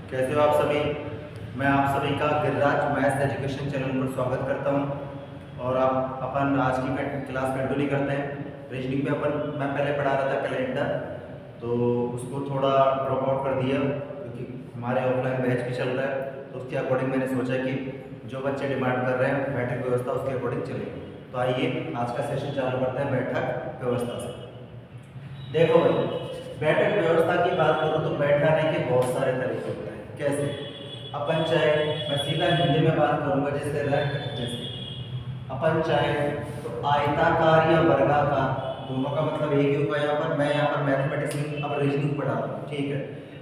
कैसे हो आप सभी। मैं आप सभी का गिरिराज मैथ्स एजुकेशन चैनल पर स्वागत करता हूं। और आप अपन आज की क्लास कंटिन्यू करते हैं। रीजनिंग में मैं पहले पढ़ा रहा था कैलेंडर, तो उसको थोड़ा ड्रॉप आउट कर दिया क्योंकि हमारे ऑफलाइन बैच भी चल रहा है। तो उसके अकॉर्डिंग मैंने सोचा कि जो बच्चे डिमांड कर रहे हैं बैठक व्यवस्था, उसके अकॉर्डिंग चलेगी। तो आइए आज का सेशन चालू करते हैं बैठक व्यवस्था से। देखो भाई, बैठक व्यवस्था की बात करूँ तो बैठाने के बहुत सारे तरीके होते हैं। कैसे? अपन चाहे, मैं सीधा हिंदी में बात करूंगा, जैसे जैसे अपन चाहे तो आयताकार या वर्गाकार, दोनों का मतलब एक ही होगा। यहाँ पर मैथमेटिक्स में अब रीजनिंग पढ़ा रहा हूँ, ठीक है।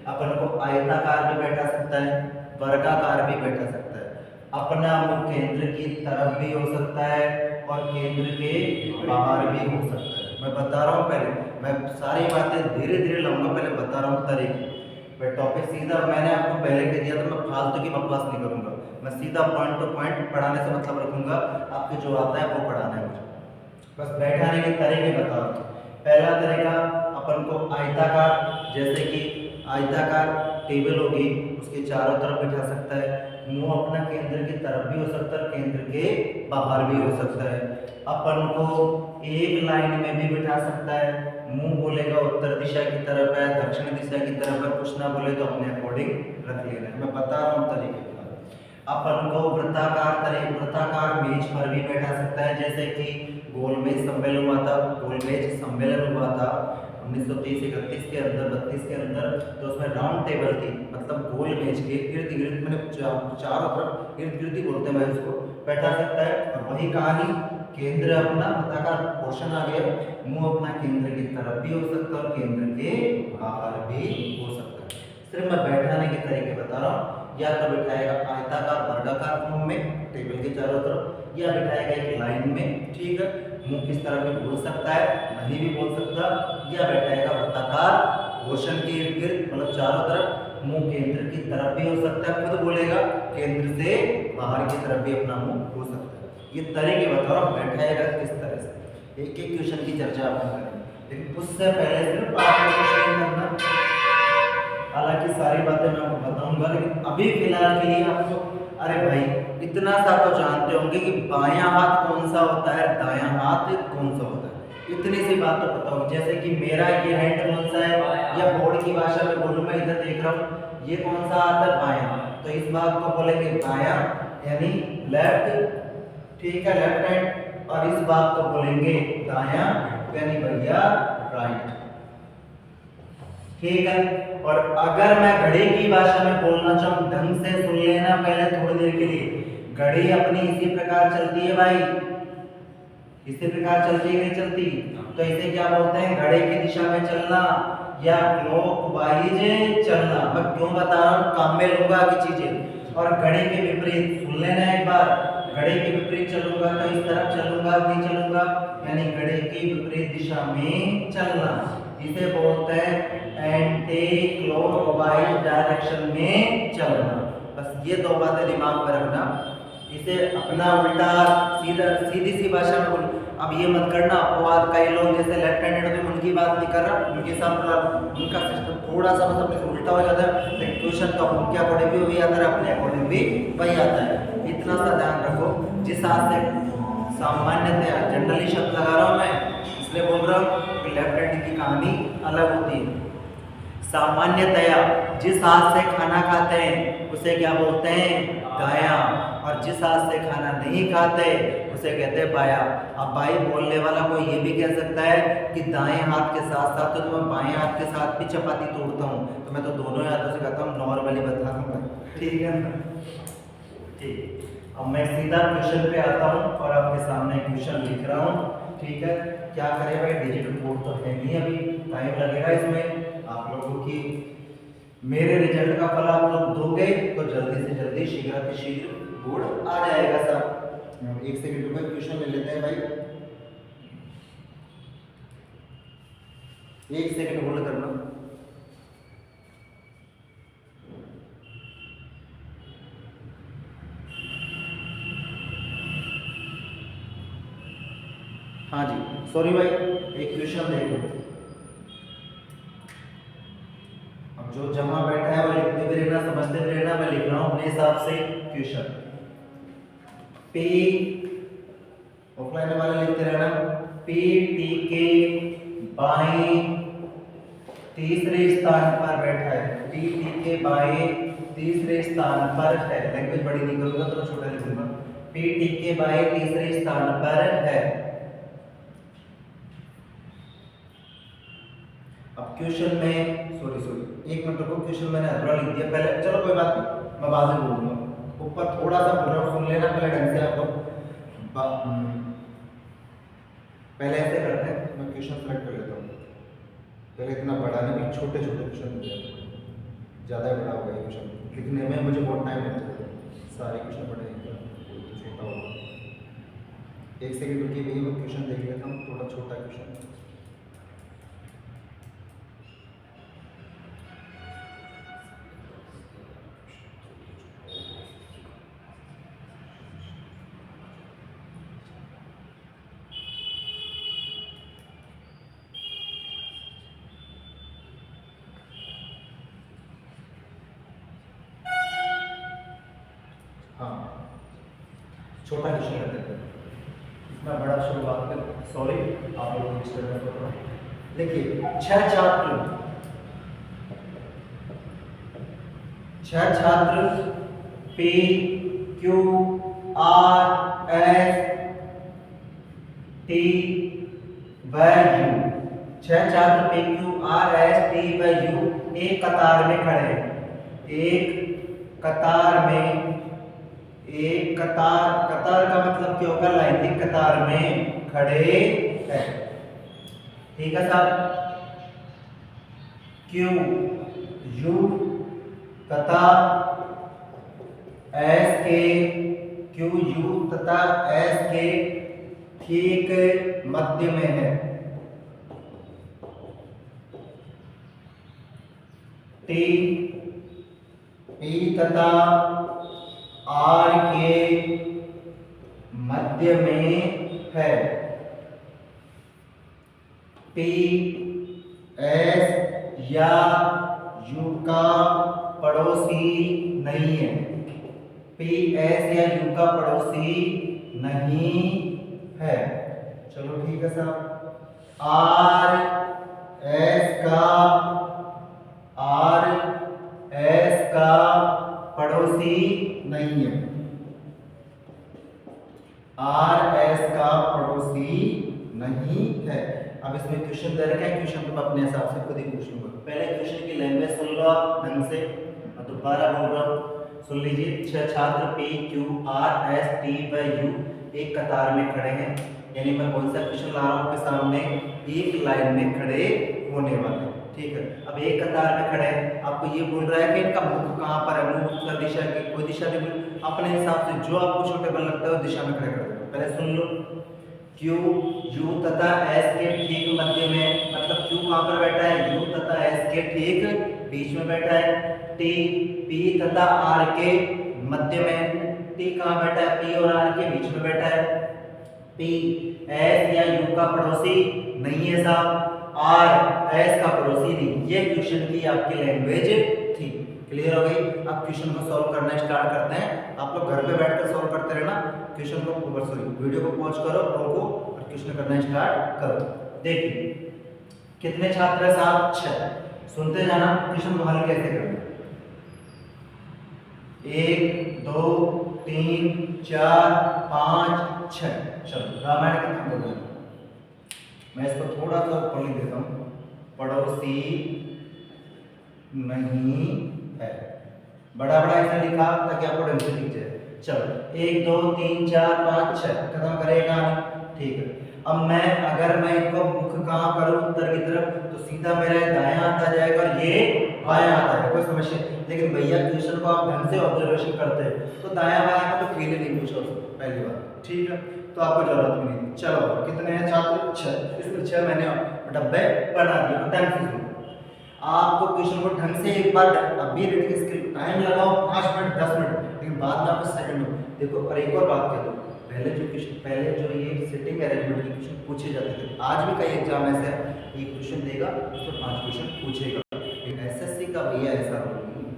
अपन को आयताकार भी बैठा सकता है, वर्गाकार भी बैठा सकता है। अपना मुख केंद्र की तरफ भी हो सकता है और केंद्र के बाहर भी हो सकता है। मैं बता रहा हूँ, पहले मैं सारी बातें धीरे धीरे लाऊंगा, पहले बता रहा हूँ तरीके। मैं टॉपिक सीधा मैंने आपको पहले कह दिया, तो मैं फालतू की बकवास नहीं करूंगा। मैं सीधा पॉइंट टू पॉइंट पढ़ाने से मतलब रखूंगा। आपको जो आता है वो पढ़ाना है मुझे। बस बैठाने के तरीके बता रहा हूँ। पहला तरीका, अपन को आयताकार, जैसे कि आयताकार टेबल होगी, उसके चारों तरफ बिठा सकता है। मुंह अपना केंद्र की तरफ भी हो सकता है, केंद्र के बाहर भी हो सकता है। अपन को एक लाइन में भी बिठा सकता है। मुंह बोलेगा उत्तर दिशा की तरफ है, दक्षिण दिशा की तरफ है, कुछ ना बोले तो अपने अकॉर्डिंग रख लेना है। मैं बता रहा हूँ तरीके। अपन को वृत्ताकार मेज पर भी बैठा सकता है, जैसे कि गोलमेज सम्मेलन हुआ था, गोलमेज सम्मेलन हुआ था 1930-31 के अंदर, 32 के अंदर। तो उसमें राउंड टेबल थी, मतलब गोल मेज के इर्द गिर्द, मैंने चारों तरफ इर्द गिर्द ही बोलते हैं, मैं उसको बैठा सकता है। और वही कहानी, केंद्र अपना वृत्ताकार पोर्शन आ गया, मुंह अपना केंद्र की तरफ भी हो सकता है और केंद्र के बाहर भी हो सकता है। सिर्फ मैं बैठाने के तरीके बता रहा हूँ। या तो बिठाएगा आयताकार वर्गाकार फॉर्म में टेबल के चारों तरफ, या बिठाएगा एक लाइन में, ठीक है। मुंह किस तरह भी बोल सकता है, नहीं भी बोल सकता। या बैठाएगा वृत्ताकार पोर्शन के इर्द गिर्द, मतलब चारों तरफ, मुंह केंद्र की तरफ भी हो सकता है, खुद बोलेगा, केंद्र से बाहर की तरफ भी अपना मुंह हो सकता है। ये तरीके बता रहा हूँ बैठाएगा किस तरह से। एक एक क्वेश्चन की चर्चा अपन करेंगे, लेकिन उससे पहले सिर्फ आपको कुछ नहीं करना। हालांकि सारी बातें मैं आपको बताऊंगा, लेकिन अभी फिलहाल के लिए आपको, अरे भाई इतना सा तो जानते होंगे कि बायां हाथ कौन सा होता है, दायां हाथ कौन सा होता है। इतनी सी बात तो पता होगी। जैसे कि मेरा ये हैंड कौन सा है, या बोर्ड की भाषा में बोलूं, मैं इधर देख रहा हूँ, ये कौन सा हाथ है, बायां। तो इस भाग को बोलेंगे बायां, यानी लेफ्ट, ठीक है, लेफ्ट हैंड। और इस भाग को बोलेंगे दायां, यानी भैया राइट, ठीक है। और अगर मैं घड़ी की भाषा में बोलना चाहूँ, ढंग से सुन लेना पहले थोड़ी देर के लिए। घड़ी अपनी इसी प्रकार चलती है भाई, इसी प्रकार चलती है, नहीं चलती? तो इसे क्या बोलते हैं, घड़ी की दिशा में चलना या क्लॉकवाइज चलना। मैं क्यों बता रहा हूँ, काम में लूंगा की चीजें। और घड़ी के विपरीत सुन लेना एक बार, घड़ी के विपरीत चलूंगा तो इस तरफ चलूंगा, नहीं चलूंगा, यानी घड़ी की विपरीत दिशा में चलना। इसे बोलते हैं एंटी क्लॉकवाइज डायरेक्शन में चलना। बस ये दो बातें दिमाग में रखना। इसे अपना उल्टा सीधा, सीधी सी भाषा में बोल। अब ये मत करना अपवाद, कई लोग जैसे लेफ्ट हैंडेड होते हैं, उनकी बात नहीं कर रहा, उनके साथ उनका सिस्टम थोड़ा सा मतलब उल्टा हो जाता है, लेकिन क्वेश्चन तो उनके अकॉर्डिंग भी वही आता है, अपने अकॉर्डिंग भी वही आता है। इतना सा ध्यान रखो। जिस हाथ से सामान्यतया जनरली शब्द लगा रहा हूँ मैं, इसलिए बोल रहा हूँ कि लेफ्ट हैंड की कहानी अलग होती है। सामान्यतया जिस हाथ से खाना खाते हैं उसे क्या बोलते हैं, दायां। और जिस हाथ से खाना नहीं खाते उसे कहते हैं बायां। अब भाई बोलने वाला कोई ये भी कह सकता है कि दाएं हाथ के साथ साथ तो मैं बाएं हाथ के साथ भी चपाती तोड़ता हूँ, तो मैं तो दोनों हाथों से कहता हूँ, नॉर्मली बता दूंगा, ठीक है ना? ठीक। अब मैं सीधा क्वेश्चन पे आता हूँ और आपके सामने क्वेश्चन लिख रहा हूँ, ठीक है। क्या करें भाई, डिजिटल बोर्ड तो है नहीं, अभी टाइम लगेगा इसमें आप लोगों की। मेरे रिजल्ट का फल आप लोग दोगे तो जल्दी से जल्दी, शीघ्र बोर्ड आ जाएगा साहब। एक सेकंड रुको, क्वेश्चन ले लेते हैं भाई, एक सेकंड होल्ड करना। हाँ जी, सॉरी भाई, एक क्वेश्चन देखो। अब जो जमा बैठा है वो लिखते भी रहना, समझते अपने हिसाब से क्वेश्चन। पी ऑफलाइन वाले लिखते रहना, पी टी के बाएं तीसरे स्थान पर बैठा है। पी टी के बाएं तीसरे स्थान पर है। लैंग्वेज बड़ी नहीं करूंगा, तो छोटा लिखूंगा। पी टी के बाएं तीसरे स्थान पर है। अब क्वेश्चन में सॉरी एक मिनट रुको, क्वेश्चन मैंने अधूरा लिख दिया पहले, चलो कोई बात नहीं, मैं बाद में बोलूंगा। ऊपर थोड़ा सा बोल रहा हूं, सुन लेना पहले ढंग से। आपको पहले ऐसे करते हैं, मैं क्वेश्चन सेलेक्ट कर लेता हूँ। पहले इतना बड़ा नहीं, छोटे छोटे क्वेश्चन दिया, ज़्यादा बड़ा हो गया क्वेश्चन लिखने में, मुझे बहुत टाइम लगता है। सारे क्वेश्चन बड़े हैं तो छोटा होगा। एक सेकंड रुकिए भैया, मैं क्वेश्चन देख लेता हूँ, थोड़ा छोटा क्वेश्चन। हाँ, छोटा क्वेश्चन करते हैं, इतना बड़ा शुरुआत में सॉरी आप लोगों को डिस्टर्ब कर रहा हूँ। देखिए, छह छात्र P Q R S T व यू, छह छात्र P Q R S T व यू एक कतार में खड़े हैं। एक कतार में, एक कतार का मतलब क्या होगा? लाइन। एक कतार में खड़े हैं, ठीक है साहब। क्यू यू तथा एस के, क्यू यू तथा एस के ठीक मध्य में है। टी पी तथा आर के मध्य में है। पी एस या यू का पड़ोसी नहीं है। पी एस या यू का पड़ोसी नहीं है। चलो ठीक है साहब। आर एस का पड़ोसी नहीं है। आर एस का पड़ोसी नहीं है। अब इसमें क्वेश्चन दे रखा है, क्वेश्चन को अपने हिसाब से खुद ही पूछ लूंगा। पहले क्वेश्चन की लैंग्वेज सुन लो ढंग से, मैं दोबारा बोल रहा हूँ, सुन लीजिए। छह छात्र P Q R S T व यू एक कतार में खड़े हैं, यानी मैं कौन सा क्वेश्चन ला रहा हूँ आपके सामने? एक लाइन में खड़े होने वाले, ठीक है। अब एक कतार में खड़े हैं, आपको ये बोल रहा है कि इनका मुख कहाँ पर है? मुख का दिशा की कोई दिशा नहीं, अपने हिसाब से जो आपको सूटेबल लगता है उस दिशा में खड़े कर दो। पहले सुन लो, क्यू यू तथा एस के ठीक मध्य में, मतलब क्यू कहाँ पर बैठा है? यू तथा एस के ठीक बीच में बैठा है। टी पी तथा आर के मध्य में, टी कहाँ बैठा है? पी और आर के बीच में बैठा है। पी एस या यू का पड़ोसी नहीं है साहब, आर एस का पड़ोसी नहीं। ये क्वेश्चन की आपकी लैंग्वेज थी। क्लियर हो गई? अब क्वेश्चन को सॉल्व करना स्टार्ट करते हैं। आप लोग घर पे बैठकर सॉल्व करते रहना। क्वेश्चन को वीडियो को पॉज करो, रोको और क्वेश्चन करना स्टार्ट करो। देखिए कितने छात्र है साहब? 6। सुनते जाना, क्वेश्चन को हल कैसे करना। 1 2 3 4 5 6। चलो रामायण खत्म कर दो। मैं इसको थोड़ा सा ऊपर लिख देता हूँ। पड़ोसी नहीं है, बड़ा बड़ा ऐसा लिखा ताकि आपको ढंग से दिख जाए। चलो 1 2 3 4 5 6 खत्म करेगा, ठीक है। अब अगर मैं इनको मुख कहाँ करूँ? उत्तर की तरफ, तो सीधा मेरा दायां आता जाएगा और ये बायां आता है, कोई समस्या। लेकिन भैया क्वेश्चन को आप ढंग से ऑब्जर्वेशन करते हैं तो दायां बायां का तो क्लियर नहीं पूछा पहली बात, ठीक है। तो आपको जरूरत नहीं। चलो कितने हैं छात्र? 6। इसमें 6 मैंने डब्बे बना दिए। ढंग से आपको क्वेश्चन को ढंग से एक बार अभी रीडिंग स्किल टाइम लगाओ 5 मिनट 10 मिनट, लेकिन बाद में आपको सेकंड देखो। और एक और बात कह दो, पहले जो ये सिटिंग अरेंजमेंट के क्वेश्चन पूछे जाते थे, आज भी कई एग्जाम ऐसे एक क्वेश्चन देगा उसको 5 क्वेश्चन पूछेगा। एसएससी का भैया ऐसा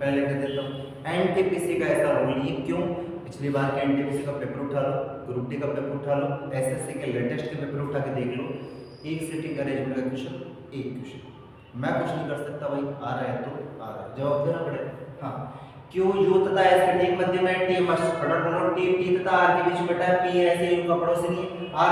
पहले कहते देता हूँ। एनटीपीसी का ऐसा रोल नहीं है, क्यों? पिछली बार के एनटीपीसी का पेपर उठा लो, ग्रुप डी का पेपर उठा लो, एसएससी के लेटेस्ट के पेपर उठा के देख लो, एक सिटिंग अरेंजमेंट का क्वेश्चन, एक क्वेश्चन। मैं कुछ नहीं कर सकता भाई, आ रहा है तो आ रहा है, जवाब देना पड़ेगा। हाँ, क्यों यू तथा एस के ठीक मध्य में टी मस्ट फटाफट टी टी तथा आर के बीच में बेटा पी ऐसे यू का पड़ोसी नहीं है, आर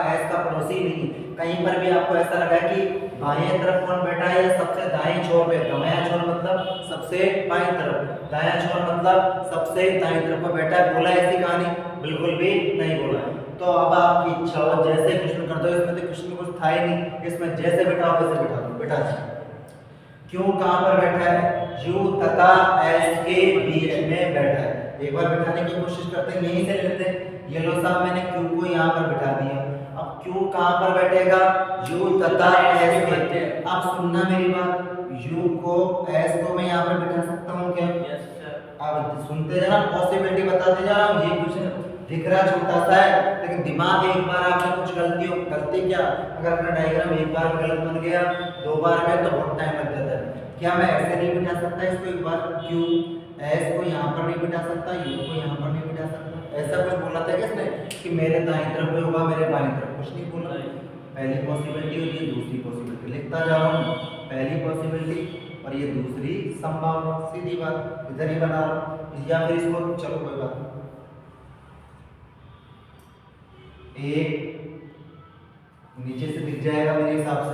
एस का पड़ोसी नहीं है। कहीं पर भी आपको ऐसा लगा कि बाएं तरफ कौन बैठा है या सबसे दाएं छोर पे, दायां छोर मतलब सबसे बाएं तरफ, दायां छोर मतलब सबसे दाएं तरफ पर बैठा है, बोला ऐसी कहानी? बिल्कुल भी नहीं बोला। तो अब आपकी इच्छा हो, जैसे क्वेश्चन कर दो, इसमें तो क्वेश्चन में कुछ था ही नहीं, इसमें जैसे बैठाओ वैसे बैठा दो, बैठा दो। क्यों कहां पर बैठा है? यू तथा एस के बीच में बैठा है। एक बार बिठाने की कोशिश करते हैं, यहीं से लेते हैं। ये लो साहब, मैंने क्यू को यहां पर बिठा दिया। अब क्यू कहां पर बैठेगा? यू तथा एस के। अब सुनना मेरी बात, यू को एस को मैं यहां पर बिठा सकता हूं क्या? Yes sir. अब सुनते जाना, पॉसिबिलिटी बताते जा रहा हूं। ये क्वेश्चन दिख रहा छोटा सा है, लेकिन दिमाग एक बार आपने कुछ गलती क्या, अगर अपना डायग्राम एक बार गलत बन गया, दो बार में तो बहुत टाइम लग जाता है। क्या मैं ऐसे नहीं बिठा सकता इसको? एक बार क्यू एस को यहाँ पर नहीं बिठा सकता, यू को यहाँ पर नहीं बिठा सकता? ऐसा कुछ बोला था क्या इसने कि मेरे दाईं तरफ पे होगा, मेरे बाईं तरफ? कुछ नहीं बोला। पहली पॉसिबिलिटी और ये दूसरी पॉसिबिलिटी लिखता जा रहा हूँ। पहली पॉसिबिलिटी और ये दूसरी संभावना, सीधी बात, इधर ही बना रहा हूँ। या फिर इसको, चलो कोई बात नहीं, एक नीचे से दिख जाएगा मेरे हिसाब से।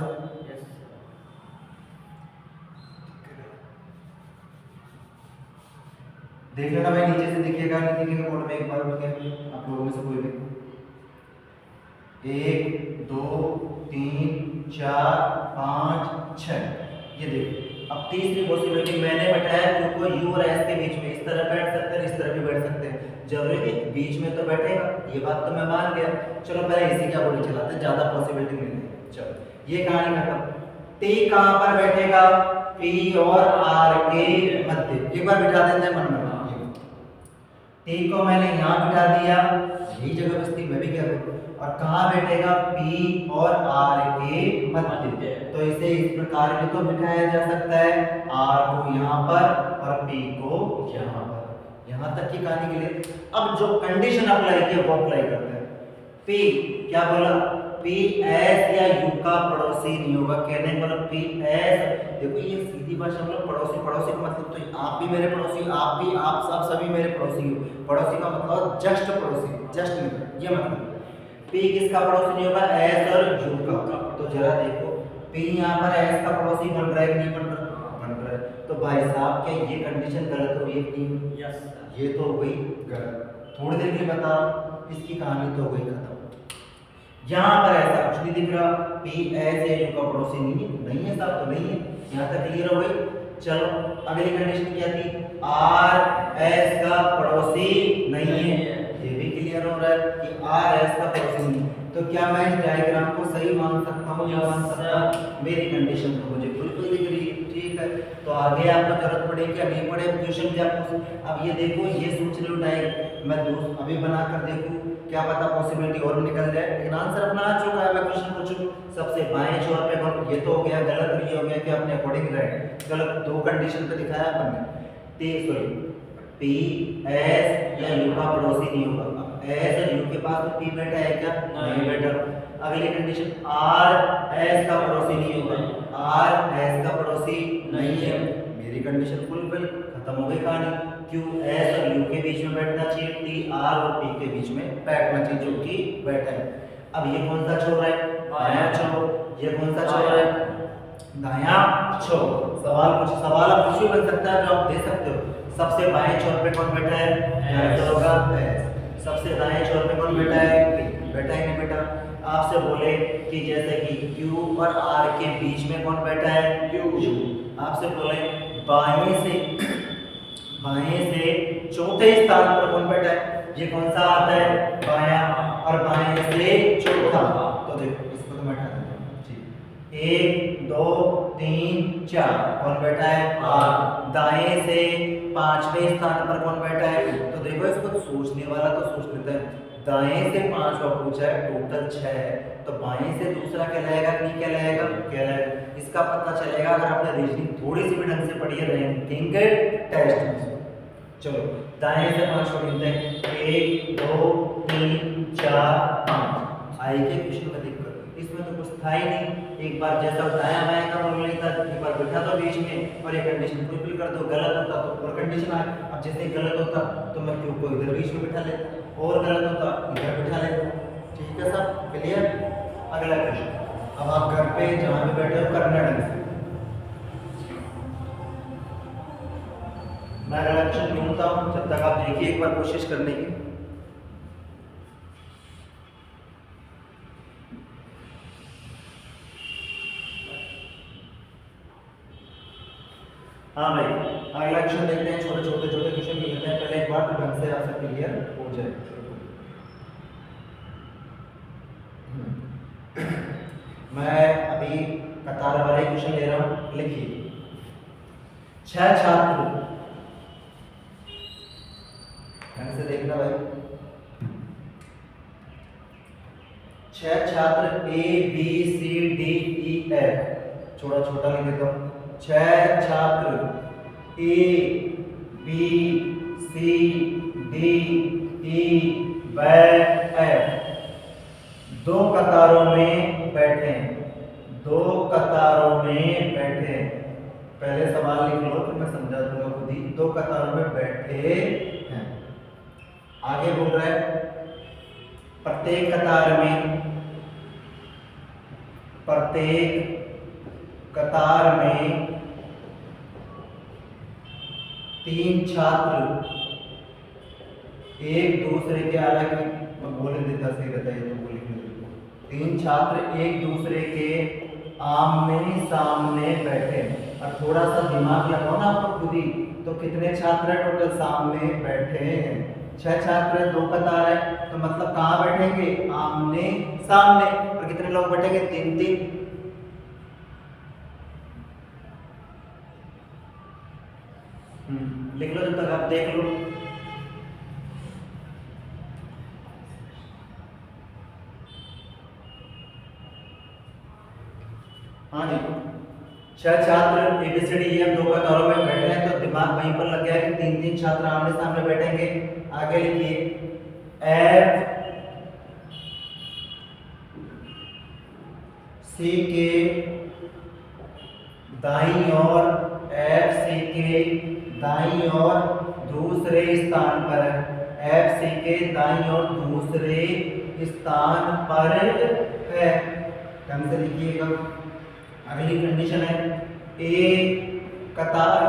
देख लेना भाई, नीचे से दिखेगा नहीं दिखेगा, बोर्ड में एक बार उठ के आप लोगों में से कोई भी। 1 2 3 4 5 6, ये देखो। अब तीसरी पॉसिबिलिटी मैंने बैठाया क्योंकि यू और एस के बीच में, इस तरह बैठ सकते हैं, इस तरह भी बैठ सकते हैं, जरूरी है बीच में तो बैठेगा, ये बात तो मैं मान गया। चलो पहले इसी क्या बोली चलाते, ज्यादा पॉसिबिलिटी मिल गई। चलो ये कहानी खत्म। टी कहां पर बैठेगा? पी और आर के मध्य। एक बार बिठा देते हैं मन में। टी को मैंने यहाँ बिठा दिया, यही जगह बचती, मैं भी क्या करूँ? और कहाँ बैठेगा? पी और आर के मध्य। तो इसे इस प्रकार भी तो बिठाया जा सकता है, आर को यहाँ पर और पी को यहाँ पर। यहाँ तक की कहानी के लिए अब जो कंडीशन अप्लाई की है वो अप्लाई करते हैं। पी क्या बोला? पी एस या यू का पड़ोसी नहीं होगा। कहने का मतलब पी एस, देखो ये सीधी भाषा में पड़ोसी, पड़ोसी का मतलब तो आप भी मेरे पड़ोसी, आप भी, आप सब सभी मेरे पड़ोसी हो। पड़ोसी का मतलब जस्ट पड़ोसी, जस्ट नहीं, ये मतलब पी किसका पड़ोसी नहीं होगा? एस और यू का। तो जरा देखो पी यहाँ पर एस का पड़ोसी बन रहा है कि नहीं बन रहा? बन रहा है। तो भाई साहब क्या ये कंडीशन गलत हो रही है? यस, ये तो हो गई गलत। थोड़ी देर के लिए बता, इसकी कहानी तो हो गई खत्म। यहाँ पर ऐसा कुछ नहीं दिख रहा, पी एस या यू का पड़ोसी नहीं है साहब, तो नहीं है। यहाँ तक क्लियर हो गई। चलो अगली कंडीशन क्या थी? आर एस का पड़ोसी नहीं है, ये भी क्लियर हो रहा है कि आर एस का पड़ोसी नहीं है। तो क्या मैं इस डायग्राम को सही मान सकता हूँ या मान सकता? मेरी कंडीशन तो मुझे बिल्कुल दिख रही है, ठीक है। तो आगे आपको जरूरत पड़ेगी या नहीं पड़े क्वेश्चन क्या पूछ। अब ये देखो, ये सोच रहे हो डायग्राम मैं दोस्त अभी बनाकर देखूं, क्या पता पॉसिबिलिटी और भी निकल जाए, लेकिन आंसर अपना आ चुका है। मैं क्वेश्चन पूछूं सबसे बाएं छोर पे कौन, ये तो हो गया गलत, और ये हो गया कि अपने अकॉर्डिंग राइट। गलत दो कंडीशन पे दिखाया अपन ने। पी एस या यू का पड़ोसी नहीं होगा। एस और यू के पास तो पी बैठा है क्या? नहीं बैठा। अगली कंडीशन आर एस का पड़ोसी नहीं होगा। आर एस का पड़ोसी नहीं है, मेरी कंडीशन फुलफिल, खत्म हो गई कहानी। क्यू एस और यू के बीच में बैठना चाहिए, टी आर और पी के बीच में बैठना चाहिए, जो कि बैठा है। अब ये कौन सा छोर है? बायां छोर। ये कौन सा छोर है? दायां छोर। सवाल आप कुछ भी बन सकता है जो आप दे सकते हो। सबसे बाएं छोर पे कौन बैठा है? तो होगा एस। सबसे दाएं छोर पे कौन बैठा है? पी। बैठा है नहीं बैठा? आपसे बोले कि जैसे कि क्यू और आर के बीच में कौन बैठा है? यू। आपसे बोले बाएं से चौथे स्थान पर कौन बैठा है? ये कौन सा आता है? बायां। और बाएं से चौथा, तो देखो इसको तो मैं हटा देता हूं, ठीक। 1 2 3 4 कौन बैठा है? आर। दाएं से पांचवें स्थान पर कौन बैठा है? तो देखो इसको सोचने वाला तो सोच लेता है। दाएं से 5वां पूछा है, टोटल 6 है, तो बाएं से दूसरा कहलाएगा कि नहीं कहलाएगा? कहलाएगा। इसका पता चलेगा अगर आपने रीजनिंग थोड़ी सी भी ढंग से पढ़ी है रैंकिंग टेस्ट में। चलो दाएं से 5 को गिनते हैं, 1 2 3 4 5। आई के क्वेश्चन में दिक्कत, इसमें तो कुछ था ही नहीं। एक बार जैसा दायां बाएं का मामला नहीं था, एक बार बैठा दो बीच में और ये कंडीशन फुलफिल कर दो, गलत होता तो और कंडीशन आ। अब जैसे गलत होता तो मैं क्यों को इधर बीच में बिठा लेता, और गलत होता इधर बिठा लेता। ठीक है सब क्लियर? अगला क्वेश्चन, अब आप घर पे जहां भी बैठे हो करना ढंग से। मैं अगला क्वेश्चन ढूंढता हूं, जब तक आप देखिए एक बार कोशिश करने की। हाँ भाई अगला क्वेश्चन देखते हैं। छोटे क्वेश्चन भी लेते हैं पहले एक बार, तो ढंग से आपसे क्लियर हो जाए। मैं अभी कतार वाले क्वेश्चन ले रहा हूं, लिखिए। 6 छात्र, ढंग से देखना भाई, 6 छात्र A B C D E F, छोटा लिख देता हूं। 6 छात्र A B C D E F 2 कतारों में बैठे हैं, 2 कतारों में बैठे। पहले सवाल लिख लो फिर मैं समझा दूंगा खुद ही। 2 कतारों में बैठे हैं। आगे बोल रहा है प्रत्येक कतार में 3 छात्र एक दूसरे के, हालांकि मैं बोल देता सही रहता है, तो बोल 3 छात्र एक दूसरे के आमने सामने बैठे। और थोड़ा सा दिमाग लगाओ ना आपको खुद ही, तो कितने छात्र है टोटल सामने बैठे हैं? 6 छात्र है, 2 कतार है, तो मतलब कहाँ बैठेंगे? आमने सामने। और कितने लोग बैठेंगे? 3 लिख लो जब तक आप देख लो। हाँ जी, 6 छात्र एबीसीडी ये 2 कतारों में बैठे हैं, तो दिमाग वहीं पर लग गया कि 3 छात्र आमने सामने बैठेंगे। आगे लिखिए एफ सी के दाईं ओर, एफ सी के दाईं ओर दूसरे स्थान पर, एफ सी के दाईं ओर दूसरे स्थान पर है। ढंग से लिखिएगा। अगली कंडीशन है एक कतार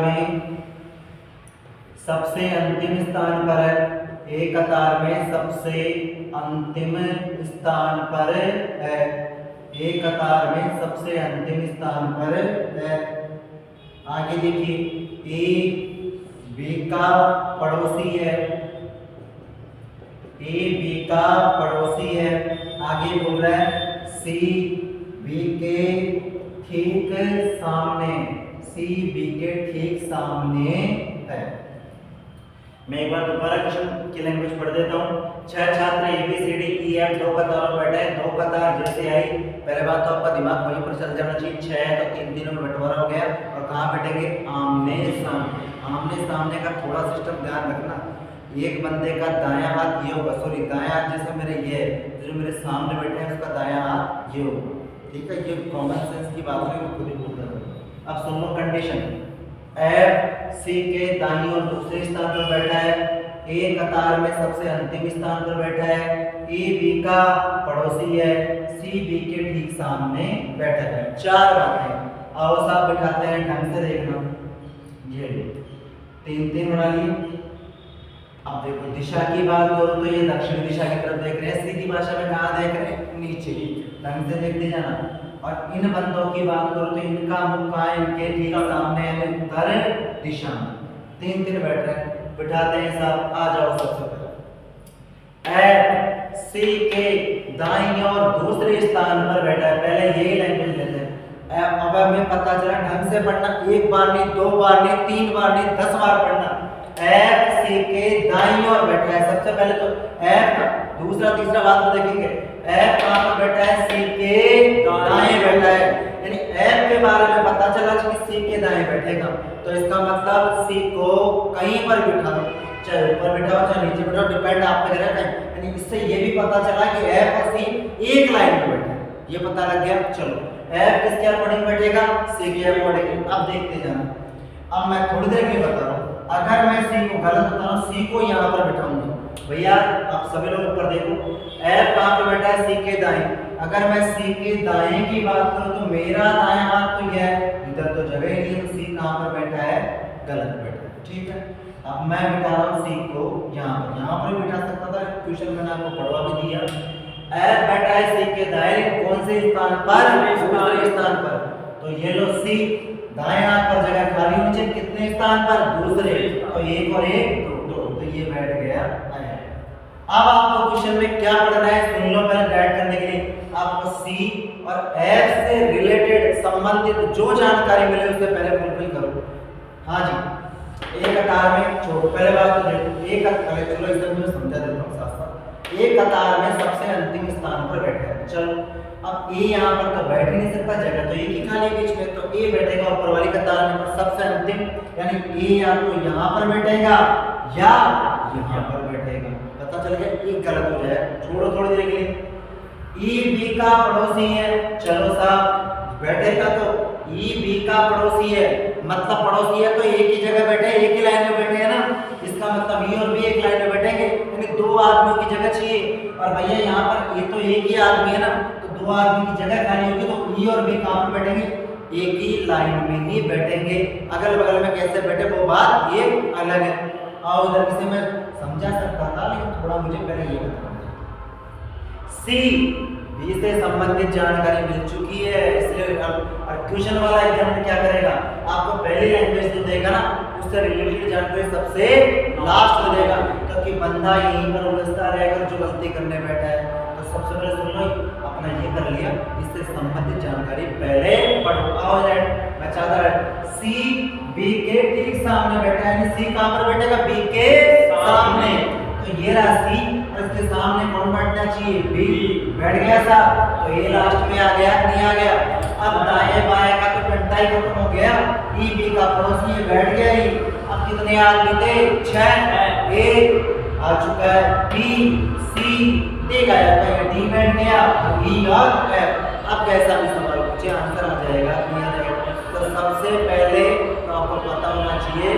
में सबसे अंतिम स्थान पर है, एक कतार में सबसे अंतिम स्थान पर है, एक कतार में सबसे अंतिम स्थान पर है। आगे देखिए ए बी का पड़ोसी है, ए बी का पड़ोसी है। आगे बोल रहा है सी बी के ठीक सामने, सी बी के ठीक सामने है। मैं एक बार दोबारा क्वेश्चन की लैंग्वेज पढ़ देता हूँ। 6 छात्र A B C D E F 2 कतारों में बैठे हैं। 2 कतार जैसे आई, पहले बात तो आपका दिमाग वहीं पर चल जाना चाहिए। 6 है तो 3 में बंटवारा हो गया, और कहाँ बैठेंगे? आमने सामने। आमने सामने का थोड़ा सिस्टम ध्यान रखना। एक बंदे का दायां हाथ ये होगा, सॉरी दायां हाथ जैसे मेरे ये है, जो मेरे सामने बैठे हैं उसका दायां हाथ ये होगा। ठीक है, ये कॉमन सेंस की बात है, मैं खुद ही बोल रहा हूँ। अब सुन लो कंडीशन। एफ सी के दाईं ओर दूसरे स्थान पर बैठा है, ए कतार में सबसे अंतिम स्थान पर बैठा है, ए बी का पड़ोसी है, सी बी के ठीक सामने बैठा है। 4 बातें। आओ साहब बिठाते हैं, ढंग से देखना। ये 3 बना लिए। अब देखो दिशा की बात करो तो ये दक्षिण दिशा की तरफ देख रहे हैं, सीधी भाषा में कहाँ देख रहे हैं? नीचे। ढंग से देखते जाना। और इन बंदों की बात करो तो इनका मुख कहाँ है? इनके ठीक सामने है, उत्तर दिशा में। 3 बैठ रहे हैं, बिठाते हैं साहब। आ जाओ सबसे पहले। एफ सी के दाईं ओर दूसरे स्थान पर बैठा है, पहले यही लैंग्वेज लेते हैं। अब हमें पता चला ढंग से पढ़ना, 1 बार नहीं, 2 बार नहीं, 3 बार नहीं, 10 बार पढ़ना। एफ सी के दाईं ओर बैठा है। सबसे पहले तो एफ, दूसरा तीसरा बात तो देखेंगे, एफ कहां पर बैठा है, सी के दाएं बैठा है, यानी एफ के बारे में पता चला कि सी के दाएं बैठेगा, तो इसका मतलब सी को कहीं पर बिठा दो, चाहे ऊपर बिठाओ चाहे नीचे बिठाओ, डिपेंड आप पे करेगा। यानी इससे ये भी पता चला कि एफ और सी एक लाइन में बैठे हैं, ये पता लग गया। चलो एफ किसके अकॉर्डिंग बैठेगा, सी के अकॉर्डिंग। अब देखते जाना। अब मैं थोड़ी देर के लिए बता रहा हूं, अगर मैं सी को गलत बता रहा हूं, सी को यहां पर बिठाऊंगा, भैया आप सभी लोग ऊपर देखो, एफ कहां पे बैठा है, सी के दाएं। अगर मैं सी के दाएं की बात करूं तो मेरा दायां हाथ तो यह है, इधर तो जगह ही नहीं है, तो सी कहां पर बैठा है, गलत बैठा है। ठीक है, अब मैं बिठा रहा हूं सी को यहां पर बिठा सकता था, क्वेश्चन मैंने आपको पढ़वा भी दिया। एफ बैठा है सी के दाएं, कौन से स्थान पर, दूसरे स्थान पर, तो ये लो सी दाएं हाथ पर जगह खाली होनी चाहिए, कितने स्थान पर, दूसरे, तो एक और एक दो, तो ये बैठ गया। अब आपको क्वेश्चन में क्या पढ़ना है, सुन लो पहले गाइड करने के लिए। आपको सी और एफ से रिलेटेड संबंधित जो जानकारी मिले उससे पहले फुलफिल करो। हाँ जी, एक कतार में छोड़ो, पहले बात तो देखो, एक कतार, चलो इसे मैं समझा देता हूँ साथ साथ। एक कतार में सबसे अंतिम स्थान पर बैठा है, चलो अब ए यहाँ पर तो बैठ ही नहीं सकता, जगह तो एक ही खाली बीच में, तो ए बैठेगा ऊपर वाली कतार में, पर सबसे अंतिम, यानी ए या तो यहाँ पर बैठेगा या यहाँ पर बैठेगा। पता चल गया, एक गलत हो जाए, छोड़ो थोड़ी देर के लिए। ई बी का पड़ोसी है, चलो साहब बैठेगा तो ई बी का पड़ोसी है, मतलब पड़ोसी है तो एक ही जगह बैठे, एक ही लाइन में बैठे हैं ना, इसका मतलब ई और बी एक लाइन में बैठेंगे, यानी दो आदमियों की जगह चाहिए। और भैया यहाँ पर ये तो एक ही आदमी है ना, तो दो आदमी की जगह खाली होगी, तो ई और बी कहाँ पर बैठेंगे, एक ही लाइन में ही बैठेंगे। अगल बगल में कैसे बैठे वो बात ये अलग है। आओ इधर से मैं समझा सकता था, लेकिन थोड़ा मुझे पहले ये बताना। सी बी से संबंधित जानकारी मिल चुकी है, इसलिए अब क्वेश्चन वाला एग्जाम क्या करेगा, आपको पहली लैंग्वेज जो देगा ना उससे रिलेटेड जानकारी सबसे लास्ट में देगा, क्योंकि बंदा यहीं पर उलझता रहेगा जो गलती करने बैठा है। तो सबसे पहले सुन लो, अपना ये कर लिया, इससे संबंधित जानकारी पहले पढ़ो। आओ मैं चाहता है सी बी के ठीक सामने बैठा है, सी कहां पर बैठेगा, बी के सामने, तो ये रहा सी और इसके सामने कौन बैठना चाहिए, बी, बैठ गया सा, तो ये लास्ट में आ गया, नहीं आ गया। अब दाएं बाएं का तो घंटा ही खत्म हो गया, ई बी का पड़ोसी ये बैठ गया ही। अब कितने आदमी थे, 6, एक आ चुका है, बी सी डी गया, डी बैठ गया, ई और एफ। अब कैसा भी सवाल पूछे आंसर आ जाएगा, नहीं आ जाएगा। तो सबसे पहले तो आपको पता होना चाहिए